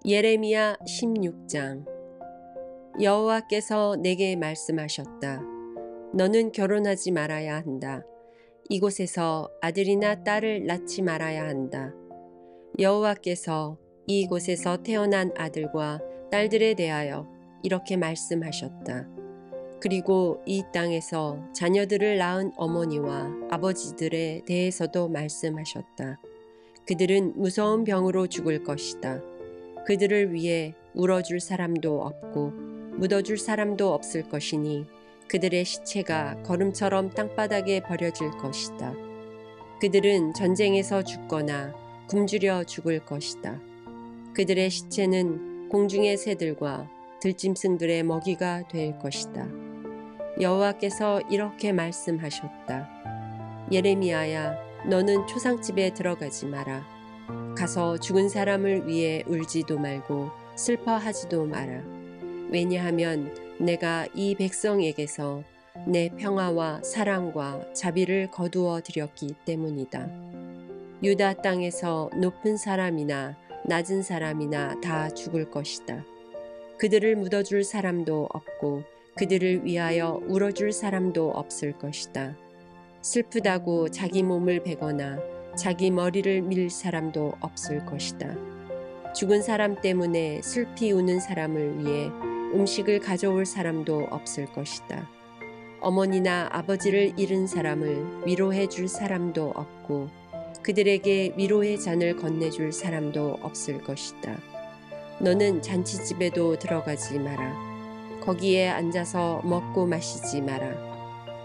예레미야 16장. 여호와께서 내게 말씀하셨다. 너는 결혼하지 말아야 한다. 이곳에서 아들이나 딸을 낳지 말아야 한다. 여호와께서 이곳에서 태어난 아들과 딸들에 대하여 이렇게 말씀하셨다. 그리고 이 땅에서 자녀들을 낳은 어머니와 아버지들에 대해서도 말씀하셨다. 그들은 무서운 병으로 죽을 것이다. 그들을 위해 울어줄 사람도 없고 묻어줄 사람도 없을 것이니 그들의 시체가 거름처럼 땅바닥에 버려질 것이다. 그들은 전쟁에서 죽거나 굶주려 죽을 것이다. 그들의 시체는 공중의 새들과 들짐승들의 먹이가 될 것이다. 여호와께서 이렇게 말씀하셨다. 예레미야야, 너는 초상집에 들어가지 마라. 가서 죽은 사람을 위해 울지도 말고 슬퍼하지도 마라. 왜냐하면 내가 이 백성에게서 내 평화와 사랑과 자비를 거두어 드렸기 때문이다. 유다 땅에서 높은 사람이나 낮은 사람이나 다 죽을 것이다. 그들을 묻어줄 사람도 없고 그들을 위하여 울어줄 사람도 없을 것이다. 슬프다고 자기 몸을 베거나 자기 머리를 밀 사람도 없을 것이다. 죽은 사람 때문에 슬피 우는 사람을 위해 음식을 가져올 사람도 없을 것이다. 어머니나 아버지를 잃은 사람을 위로해 줄 사람도 없고 그들에게 위로의 잔을 건네줄 사람도 없을 것이다. 너는 잔치집에도 들어가지 마라. 거기에 앉아서 먹고 마시지 마라.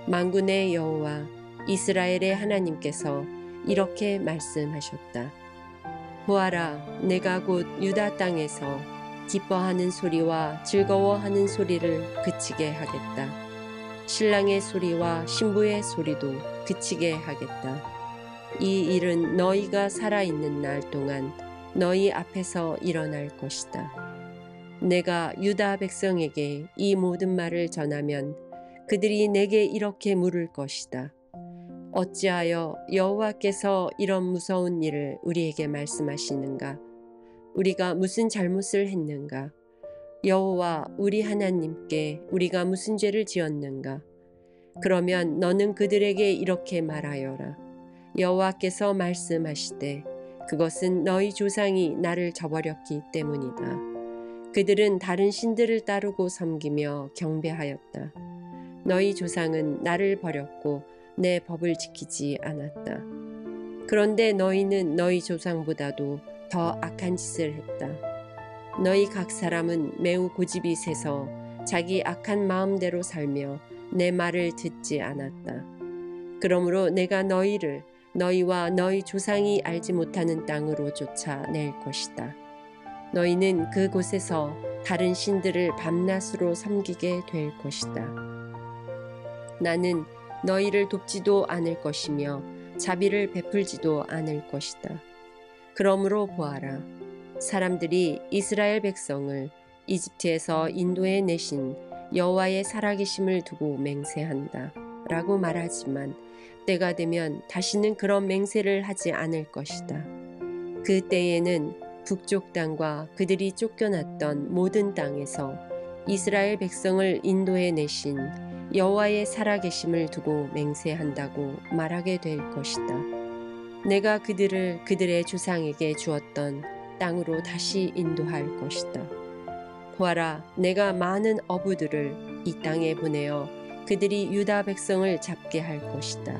만군의 여호와 이스라엘의 하나님께서 이렇게 말씀하셨다. 보아라, 내가 곧 유다 땅에서 기뻐하는 소리와 즐거워하는 소리를 그치게 하겠다. 신랑의 소리와 신부의 소리도 그치게 하겠다. 이 일은 너희가 살아있는 날 동안 너희 앞에서 일어날 것이다. 내가 유다 백성에게 이 모든 말을 전하면 그들이 내게 이렇게 물을 것이다. 어찌하여 여호와께서 이런 무서운 일을 우리에게 말씀하시는가? 우리가 무슨 잘못을 했는가? 여호와 우리 하나님께 우리가 무슨 죄를 지었는가? 그러면 너는 그들에게 이렇게 말하여라. 여호와께서 말씀하시되 그것은 너희 조상이 나를 저버렸기 때문이다. 그들은 다른 신들을 따르고 섬기며 경배하였다. 너희 조상은 나를 버렸고 내 법을 지키지 않았다. 그런데 너희는 너희 조상보다도 더 악한 짓을 했다. 너희 각 사람은 매우 고집이 세서 자기 악한 마음대로 살며 내 말을 듣지 않았다. 그러므로 내가 너희를 너희와 너희 조상이 알지 못하는 땅으로 쫓아낼 것이다. 너희는 그곳에서 다른 신들을 밤낮으로 섬기게 될 것이다. 나는 너희를 돕지도 않을 것이며 자비를 베풀지도 않을 것이다. 그러므로 보아라. 사람들이 이스라엘 백성을 이집트에서 인도해 내신 여호와의 살아계심을 두고 맹세한다 라고 말하지만 때가 되면 다시는 그런 맹세를 하지 않을 것이다. 그 때에는 북쪽 땅과 그들이 쫓겨났던 모든 땅에서 이스라엘 백성을 인도해 내신 여호와의 살아계심을 두고 맹세한다고 말하게 될 것이다. 내가 그들을 그들의 조상에게 주었던 땅으로 다시 인도할 것이다. 보아라, 내가 많은 어부들을 이 땅에 보내어 그들이 유다 백성을 잡게 할 것이다.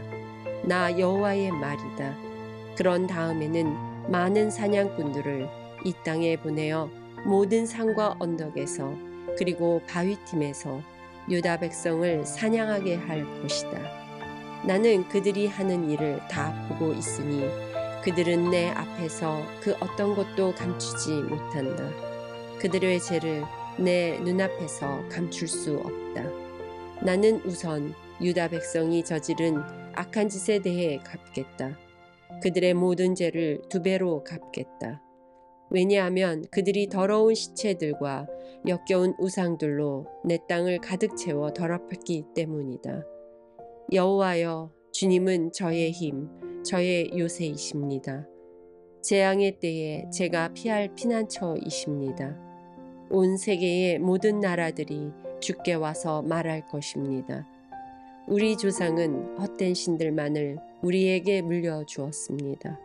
나 여호와의 말이다. 그런 다음에는 많은 사냥꾼들을 이 땅에 보내어 모든 산과 언덕에서 그리고 바위틈에서 유다 백성을 사냥하게 할 것이다. 나는 그들이 하는 일을 다 보고 있으니 그들은 내 앞에서 그 어떤 것도 감추지 못한다. 그들의 죄를 내 눈앞에서 감출 수 없다. 나는 우선 유다 백성이 저지른 악한 짓에 대해 갚겠다. 그들의 모든 죄를 2배로 갚겠다. 왜냐하면 그들이 더러운 시체들과 역겨운 우상들로 내 땅을 가득 채워 더럽혔기 때문이다. 여호와여, 주님은 저의 힘, 저의 요새이십니다. 재앙의 때에 제가 피할 피난처이십니다. 온 세계의 모든 나라들이 주께 와서 말할 것입니다. 우리 조상은 헛된 신들만을 우리에게 물려주었습니다.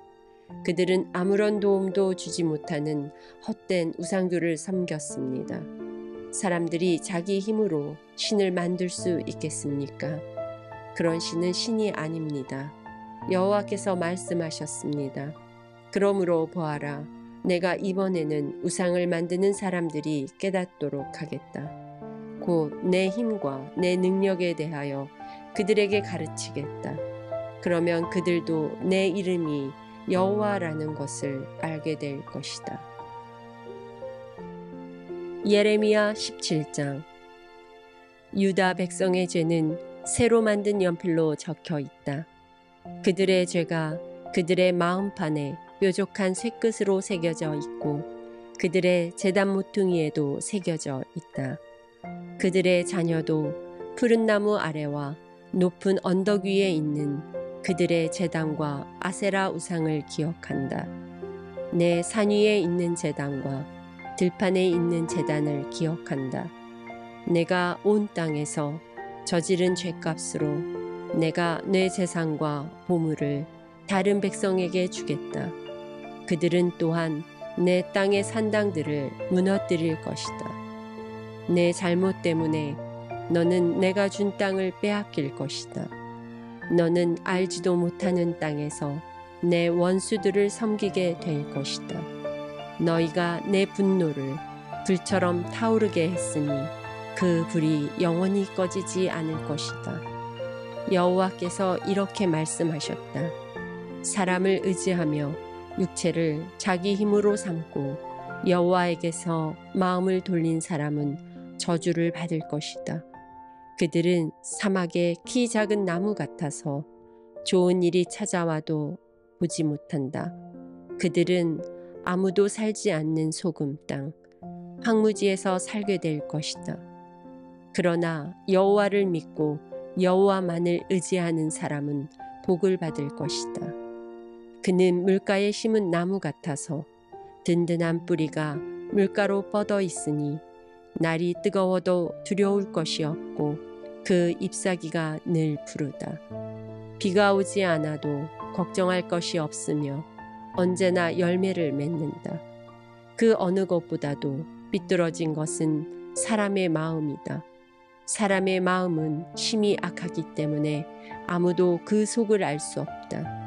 그들은 아무런 도움도 주지 못하는 헛된 우상들을 섬겼습니다. 사람들이 자기 힘으로 신을 만들 수 있겠습니까? 그런 신은 신이 아닙니다. 여호와께서 말씀하셨습니다. 그러므로 보아라, 내가 이번에는 우상을 만드는 사람들이 깨닫도록 하겠다. 곧 내 힘과 내 능력에 대하여 그들에게 가르치겠다. 그러면 그들도 내 이름이 여호와라는 것을 알게 될 것이다. 예레미야 17장. 유다 백성의 죄는 새로 만든 연필로 적혀 있다. 그들의 죄가 그들의 마음판에 뾰족한 쇠끝으로 새겨져 있고 그들의 제단 모퉁이에도 새겨져 있다. 그들의 자녀도 푸른 나무 아래와 높은 언덕 위에 있는 그들의 제단과 아세라 우상을 기억한다. 내 산 위에 있는 제단과 들판에 있는 제단을 기억한다. 내가 온 땅에서 저지른 죄값으로 내가 내 재산과 보물을 다른 백성에게 주겠다. 그들은 또한 내 땅의 산당들을 무너뜨릴 것이다. 내 잘못 때문에 너는 내가 준 땅을 빼앗길 것이다. 너는 알지도 못하는 땅에서 내 원수들을 섬기게 될 것이다. 너희가 내 분노를 불처럼 타오르게 했으니 그 불이 영원히 꺼지지 않을 것이다. 여호와께서 이렇게 말씀하셨다. 사람을 의지하며 육체를 자기 힘으로 삼고 여호와에게서 마음을 돌린 사람은 저주를 받을 것이다. 그들은 사막의 키 작은 나무 같아서 좋은 일이 찾아와도 보지 못한다. 그들은 아무도 살지 않는 소금 땅, 황무지에서 살게 될 것이다. 그러나 여호와를 믿고 여호와만을 의지하는 사람은 복을 받을 것이다. 그는 물가에 심은 나무 같아서 든든한 뿌리가 물가로 뻗어 있으니 날이 뜨거워도 두려울 것이 없고 그 잎사귀가 늘 푸르다. 비가 오지 않아도 걱정할 것이 없으며 언제나 열매를 맺는다. 그 어느 것보다도 삐뚤어진 것은 사람의 마음이다. 사람의 마음은 심히 악하기 때문에 아무도 그 속을 알 수 없다.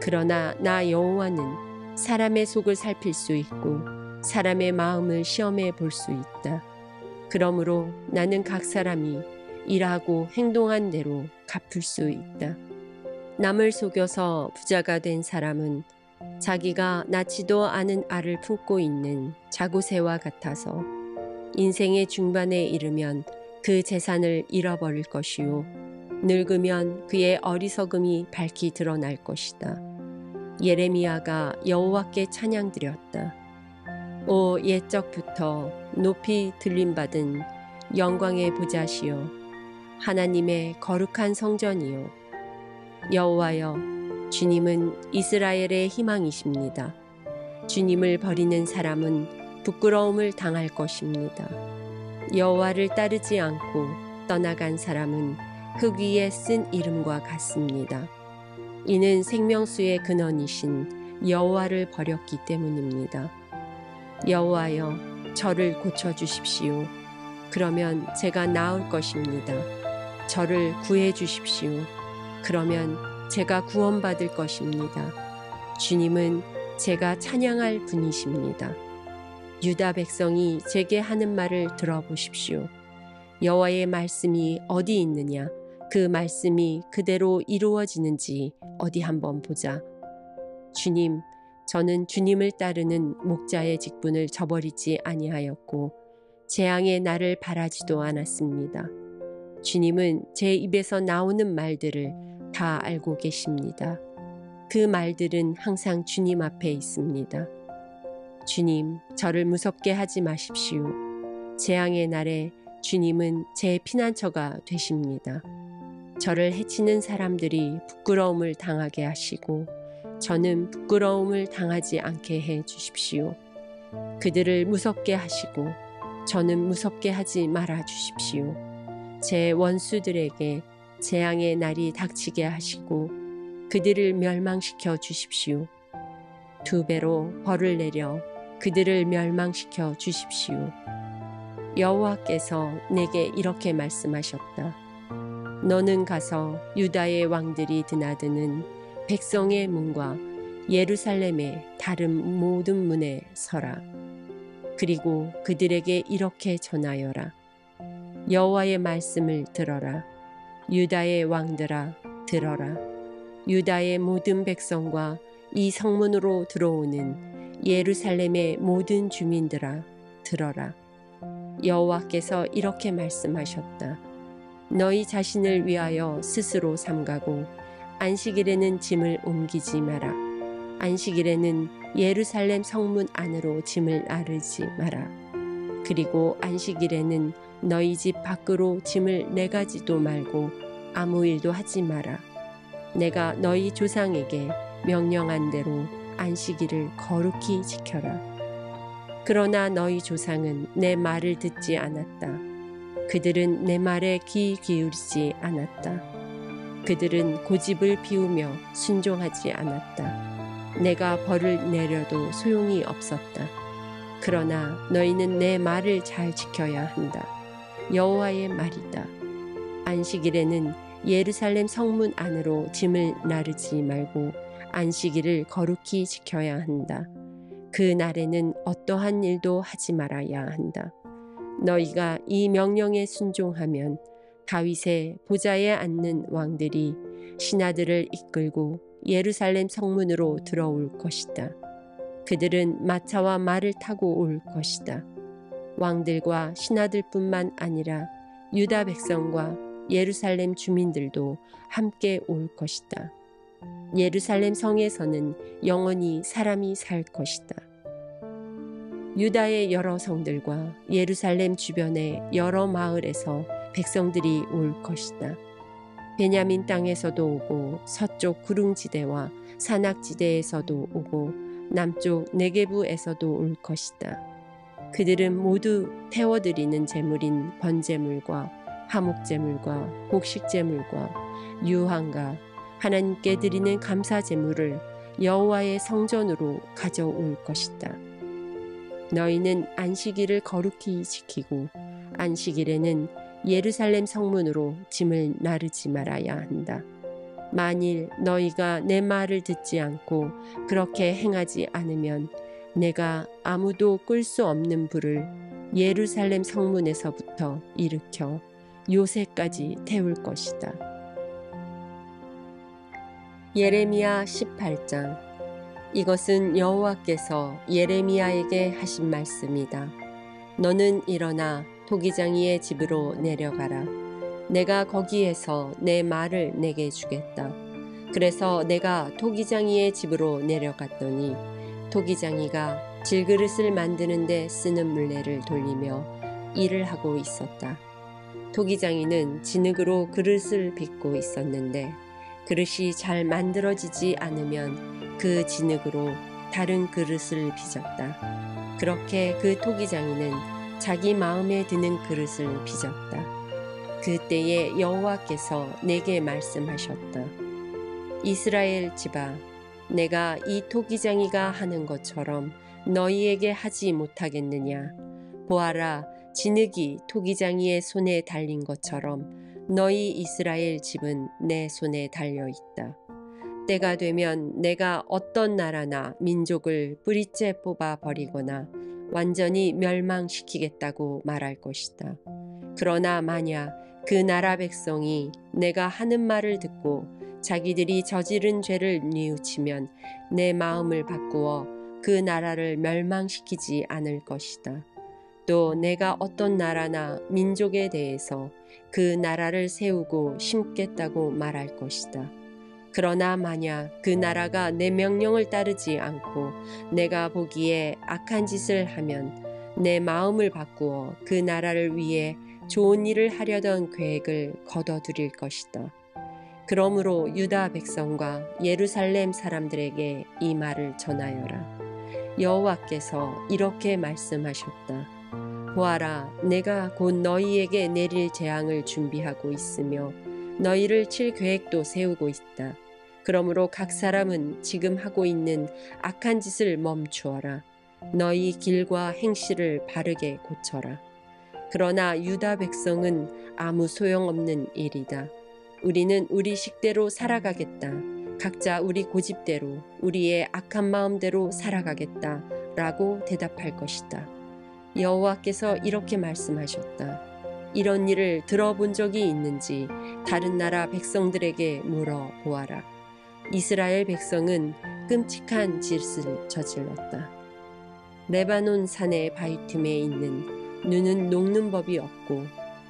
그러나 나 여호와는 사람의 속을 살필 수 있고 사람의 마음을 시험해 볼 수 있다. 그러므로 나는 각 사람이 일하고 행동한 대로 갚을 수 있다. 남을 속여서 부자가 된 사람은 자기가 낳지도 않은 알을 품고 있는 자구새와 같아서 인생의 중반에 이르면 그 재산을 잃어버릴 것이요 늙으면 그의 어리석음이 밝히 드러날 것이다. 예레미야가 여호와께 찬양드렸다. 오 옛적부터 높이 들림받은 영광의 보좌시요 하나님의 거룩한 성전이요 여호와여 주님은 이스라엘의 희망이십니다. 주님을 버리는 사람은 부끄러움을 당할 것입니다. 여호와를 따르지 않고 떠나간 사람은 흙 위에 쓴 이름과 같습니다. 이는 생명수의 근원이신 여호와를 버렸기 때문입니다. 여호와여 저를 고쳐주십시오. 그러면 제가 나을 것입니다. 저를 구해 주십시오. 그러면 제가 구원받을 것입니다. 주님은 제가 찬양할 분이십니다. 유다 백성이 제게 하는 말을 들어보십시오. 여호와의 말씀이 어디 있느냐? 그 말씀이 그대로 이루어지는지 어디 한번 보자. 주님, 저는 주님을 따르는 목자의 직분을 저버리지 아니하였고 재앙의 날을 바라지도 않았습니다. 주님은 제 입에서 나오는 말들을 다 알고 계십니다. 그 말들은 항상 주님 앞에 있습니다. 주님, 저를 무섭게 하지 마십시오. 재앙의 날에 주님은 제 피난처가 되십니다. 저를 해치는 사람들이 부끄러움을 당하게 하시고 저는 부끄러움을 당하지 않게 해 주십시오. 그들을 무섭게 하시고 저는 무섭게 하지 말아 주십시오. 제 원수들에게 재앙의 날이 닥치게 하시고 그들을 멸망시켜 주십시오. 2배로 벌을 내려 그들을 멸망시켜 주십시오. 여호와께서 내게 이렇게 말씀하셨다. 너는 가서 유다의 왕들이 드나드는 백성의 문과 예루살렘의 다른 모든 문에 서라. 그리고 그들에게 이렇게 전하여라. 여호와의 말씀을 들어라. 유다의 왕들아 들어라. 유다의 모든 백성과 이 성문으로 들어오는 예루살렘의 모든 주민들아 들어라. 여호와께서 이렇게 말씀하셨다. 너희 자신을 위하여 스스로 삼가고 안식일에는 짐을 옮기지 마라. 안식일에는 예루살렘 성문 안으로 짐을 나르지 마라. 그리고 안식일에는 너희 집 밖으로 짐을 내가지도 말고 아무 일도 하지 마라. 내가 너희 조상에게 명령한 대로 안식일을 거룩히 지켜라. 그러나 너희 조상은 내 말을 듣지 않았다. 그들은 내 말에 귀 기울이지 않았다. 그들은 고집을 피우며 순종하지 않았다. 내가 벌을 내려도 소용이 없었다. 그러나 너희는 내 말을 잘 지켜야 한다. 여호와의 말이다. 안식일에는 예루살렘 성문 안으로 짐을 나르지 말고 안식일을 거룩히 지켜야 한다. 그 날에는 어떠한 일도 하지 말아야 한다. 너희가 이 명령에 순종하면 다윗의 보좌에 앉는 왕들이 신하들을 이끌고 예루살렘 성문으로 들어올 것이다. 그들은 마차와 말을 타고 올 것이다. 왕들과 신하들뿐만 아니라 유다 백성과 예루살렘 주민들도 함께 올 것이다. 예루살렘 성에서는 영원히 사람이 살 것이다. 유다의 여러 성들과 예루살렘 주변의 여러 마을에서 백성들이 올 것이다. 베냐민 땅에서도 오고 서쪽 구릉지대와 산악지대에서도 오고 남쪽 네게부에서도 올 것이다. 그들은 모두 태워드리는 제물인 번제물과 화목제물과 곡식제물과 유황과 하나님께 드리는 감사제물을 여호와의 성전으로 가져올 것이다. 너희는 안식일을 거룩히 지키고 안식일에는 예루살렘 성문으로 짐을 나르지 말아야 한다. 만일 너희가 내 말을 듣지 않고 그렇게 행하지 않으면 내가 아무도 끌 수 없는 불을 예루살렘 성문에서부터 일으켜 요새까지 태울 것이다. 예레미야 18장. 이것은 여호와께서 예레미야에게 하신 말씀이다. 너는 일어나 토기장이의 집으로 내려가라. 내가 거기에서 내 말을 내게 주겠다. 그래서 내가 토기장이의 집으로 내려갔더니 토기장이가 질그릇을 만드는 데 쓰는 물레를 돌리며 일을 하고 있었다. 토기장이는 진흙으로 그릇을 빚고 있었는데 그릇이 잘 만들어지지 않으면 그 진흙으로 다른 그릇을 빚었다. 그렇게 그 토기장이는 자기 마음에 드는 그릇을 빚었다. 그때에 여호와께서 내게 말씀하셨다. 이스라엘 집아, 내가 이 토기장이가 하는 것처럼 너희에게 하지 못하겠느냐? 보아라, 진흙이 토기장이의 손에 달린 것처럼 너희 이스라엘 집은 내 손에 달려 있다. 때가 되면 내가 어떤 나라나 민족을 뿌리째 뽑아 버리거나 완전히 멸망시키겠다고 말할 것이다. 그러나 만약 그 나라 백성이 내가 하는 말을 듣고 자기들이 저지른 죄를 뉘우치면 내 마음을 바꾸어 그 나라를 멸망시키지 않을 것이다. 또 내가 어떤 나라나 민족에 대해서 그 나라를 세우고 심겠다고 말할 것이다. 그러나 만약 그 나라가 내 명령을 따르지 않고 내가 보기에 악한 짓을 하면 내 마음을 바꾸어 그 나라를 위해 좋은 일을 하려던 계획을 거둬들일 것이다. 그러므로 유다 백성과 예루살렘 사람들에게 이 말을 전하여라. 여호와께서 이렇게 말씀하셨다. 보아라, 내가 곧 너희에게 내릴 재앙을 준비하고 있으며 너희를 칠 계획도 세우고 있다. 그러므로 각 사람은 지금 하고 있는 악한 짓을 멈추어라. 너희 길과 행실을 바르게 고쳐라. 그러나 유다 백성은 아무 소용없는 일이다. 우리는 우리 식대로 살아가겠다. 각자 우리 고집대로, 우리의 악한 마음대로 살아가겠다. 라고 대답할 것이다. 여호와께서 이렇게 말씀하셨다. 이런 일을 들어본 적이 있는지 다른 나라 백성들에게 물어보아라. 이스라엘 백성은 끔찍한 짓을 저질렀다. 레바논 산의 바위 틈에 있는 눈은 녹는 법이 없고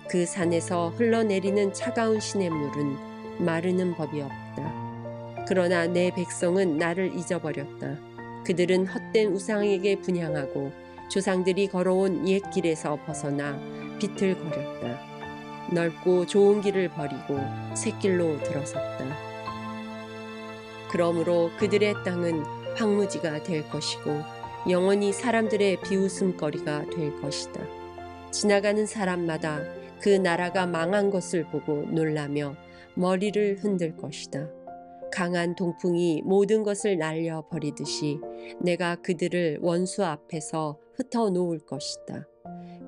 그 산에서 흘러내리는 차가운 시냇물은 마르는 법이 없다. 그러나 내 백성은 나를 잊어버렸다. 그들은 헛된 우상에게 분향하고 조상들이 걸어온 옛 길에서 벗어나 비틀거렸다. 넓고 좋은 길을 버리고 새 길로 들어섰다. 그러므로 그들의 땅은 황무지가 될 것이고 영원히 사람들의 비웃음거리가 될 것이다. 지나가는 사람마다 그 나라가 망한 것을 보고 놀라며 머리를 흔들 것이다. 강한 동풍이 모든 것을 날려버리듯이 내가 그들을 원수 앞에서 흩어놓을 것이다.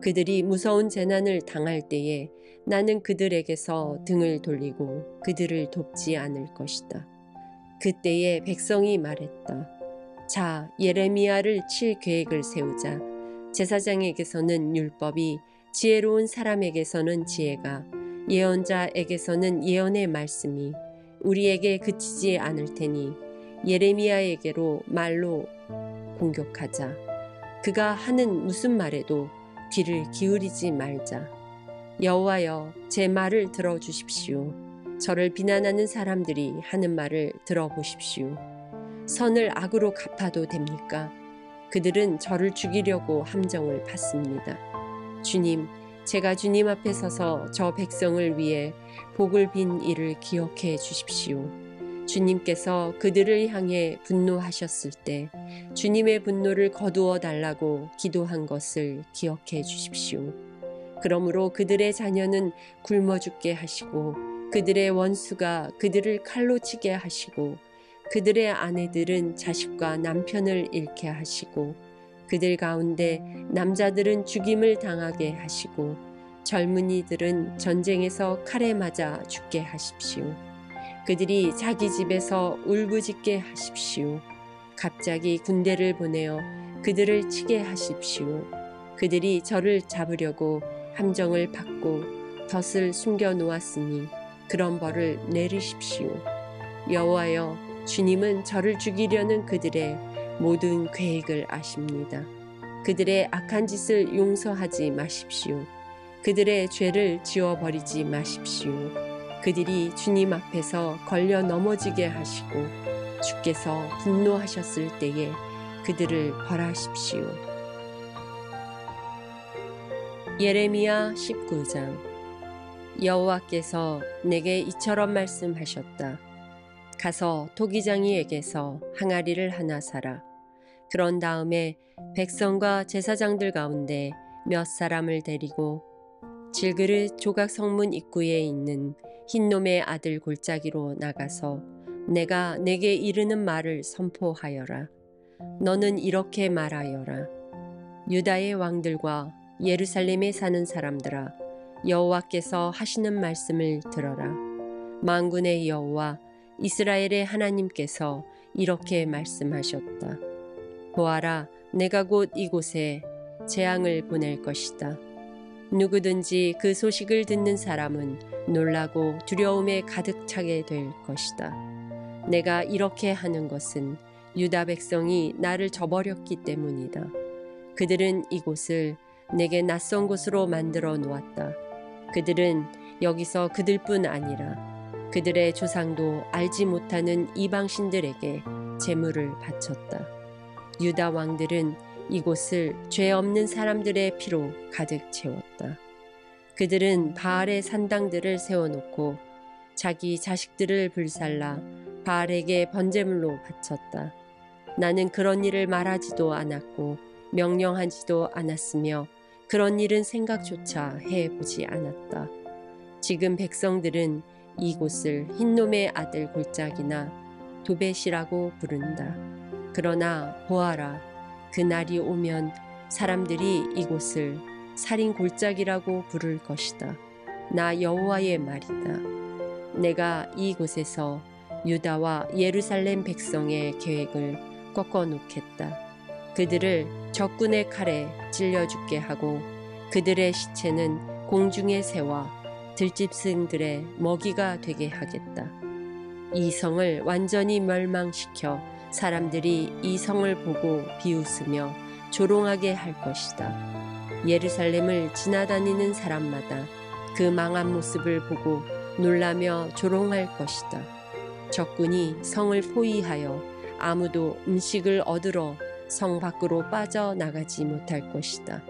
그들이 무서운 재난을 당할 때에 나는 그들에게서 등을 돌리고 그들을 돕지 않을 것이다. 그때에 백성이 말했다. 자, 예레미야를 칠 계획을 세우자. 제사장에게서는 율법이, 지혜로운 사람에게서는 지혜가, 예언자에게서는 예언의 말씀이 우리에게 그치지 않을 테니 예레미야에게로 말로 공격하자. 그가 하는 무슨 말에도 귀를 기울이지 말자. 여호와여, 제 말을 들어주십시오. 저를 비난하는 사람들이 하는 말을 들어보십시오. 선을 악으로 갚아도 됩니까? 그들은 저를 죽이려고 함정을 팠습니다. 주님, 제가 주님 앞에 서서 저 백성을 위해 복을 빈 일을 기억해 주십시오. 주님께서 그들을 향해 분노하셨을 때 주님의 분노를 거두어 달라고 기도한 것을 기억해 주십시오. 그러므로 그들의 자녀는 굶어 죽게 하시고 그들의 원수가 그들을 칼로 치게 하시고 그들의 아내들은 자식과 남편을 잃게 하시고 그들 가운데 남자들은 죽임을 당하게 하시고 젊은이들은 전쟁에서 칼에 맞아 죽게 하십시오. 그들이 자기 집에서 울부짖게 하십시오. 갑자기 군대를 보내어 그들을 치게 하십시오. 그들이 저를 잡으려고 함정을 받고 덫을 숨겨 놓았으니 그런 벌을 내리십시오. 여호와여, 주님은 저를 죽이려는 그들의 모든 계획을 아십니다. 그들의 악한 짓을 용서하지 마십시오. 그들의 죄를 지워버리지 마십시오. 그들이 주님 앞에서 걸려 넘어지게 하시고 주께서 분노하셨을 때에 그들을 벌하십시오. 예레미야 19장. 여호와께서 내게 이처럼 말씀하셨다. 가서 토기장이에게서 항아리를 하나 사라. 그런 다음에 백성과 제사장들 가운데 몇 사람을 데리고 질그릇 조각 성문 입구에 있는 흰놈의 아들 골짜기로 나가서 내가 내게 이르는 말을 선포하여라. 너는 이렇게 말하여라. 유다의 왕들과 예루살렘에 사는 사람들아, 여호와께서 하시는 말씀을 들어라. 만군의 여호와 이스라엘의 하나님께서 이렇게 말씀하셨다. 보아라, 내가 곧 이곳에 재앙을 보낼 것이다. 누구든지 그 소식을 듣는 사람은 놀라고 두려움에 가득 차게 될 것이다. 내가 이렇게 하는 것은 유다 백성이 나를 저버렸기 때문이다. 그들은 이곳을 내게 낯선 곳으로 만들어 놓았다. 그들은 여기서 그들뿐 아니라 그들의 조상도 알지 못하는 이방신들에게 제물을 바쳤다. 유다 왕들은 이곳을 죄 없는 사람들의 피로 가득 채웠다. 그들은 바알의 산당들을 세워놓고 자기 자식들을 불살라 바알에게 번제물로 바쳤다. 나는 그런 일을 말하지도 않았고 명령하지도 않았으며 그런 일은 생각조차 해보지 않았다. 지금 백성들은 이곳을 흰놈의 아들 골짜기나 도벳이라고 부른다. 그러나 보아라, 그날이 오면 사람들이 이곳을 살인 골짜기라고 부를 것이다. 나 여호와의 말이다. 내가 이곳에서 유다와 예루살렘 백성의 계획을 꺾어 놓겠다. 그들을 적군의 칼에 찔려 죽게 하고 그들의 시체는 공중의 새와 들짐승들의 먹이가 되게 하겠다. 이 성을 완전히 멸망시켜 사람들이 이 성을 보고 비웃으며 조롱하게 할 것이다. 예루살렘을 지나다니는 사람마다 그 망한 모습을 보고 놀라며 조롱할 것이다. 적군이 성을 포위하여 아무도 음식을 얻으러 성 밖으로 빠져나가지 못할 것이다.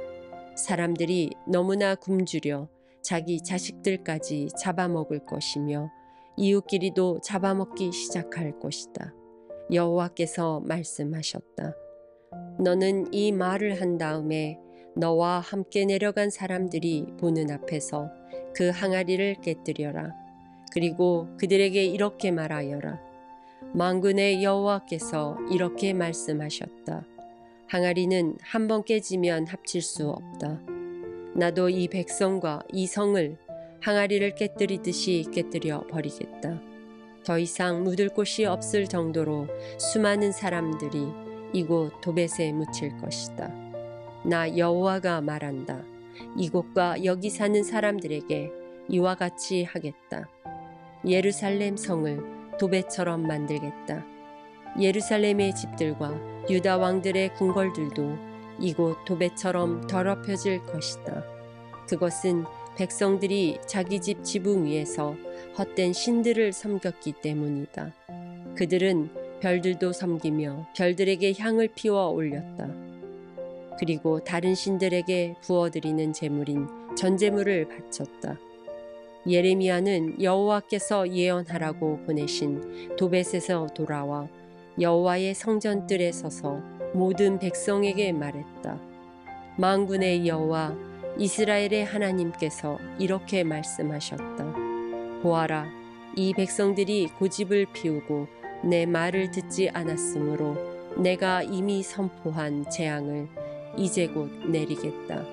사람들이 너무나 굶주려 자기 자식들까지 잡아먹을 것이며 이웃끼리도 잡아먹기 시작할 것이다. 여호와께서 말씀하셨다. 너는 이 말을 한 다음에 너와 함께 내려간 사람들이 보는 앞에서 그 항아리를 깨뜨려라. 그리고 그들에게 이렇게 말하여라. 만군의 여호와께서 이렇게 말씀하셨다. 항아리는 한 번 깨지면 합칠 수 없다. 나도 이 백성과 이 성을 항아리를 깨뜨리듯이 깨뜨려 버리겠다. 더 이상 묻을 곳이 없을 정도로 수많은 사람들이 이곳 도벳에 묻힐 것이다. 나 여호와가 말한다. 이곳과 여기 사는 사람들에게 이와 같이 하겠다. 예루살렘 성을 도벳처럼 만들겠다. 예루살렘의 집들과 유다 왕들의 궁궐들도 이곳 도벳처럼 더럽혀질 것이다. 그것은 백성들이 자기 집 지붕 위에서 헛된 신들을 섬겼기 때문이다. 그들은 별들도 섬기며 별들에게 향을 피워 올렸다. 그리고 다른 신들에게 부어드리는 제물인 전제물을 바쳤다. 예레미야는 여호와께서 예언하라고 보내신 도벳에서 돌아와 여호와의 성전뜰에 서서 모든 백성에게 말했다. 만군의 여호와 이스라엘의 하나님께서 이렇게 말씀하셨다. 보아라, 이 백성들이 고집을 피우고 내 말을 듣지 않았으므로 내가 이미 선포한 재앙을 이제 곧 내리겠다.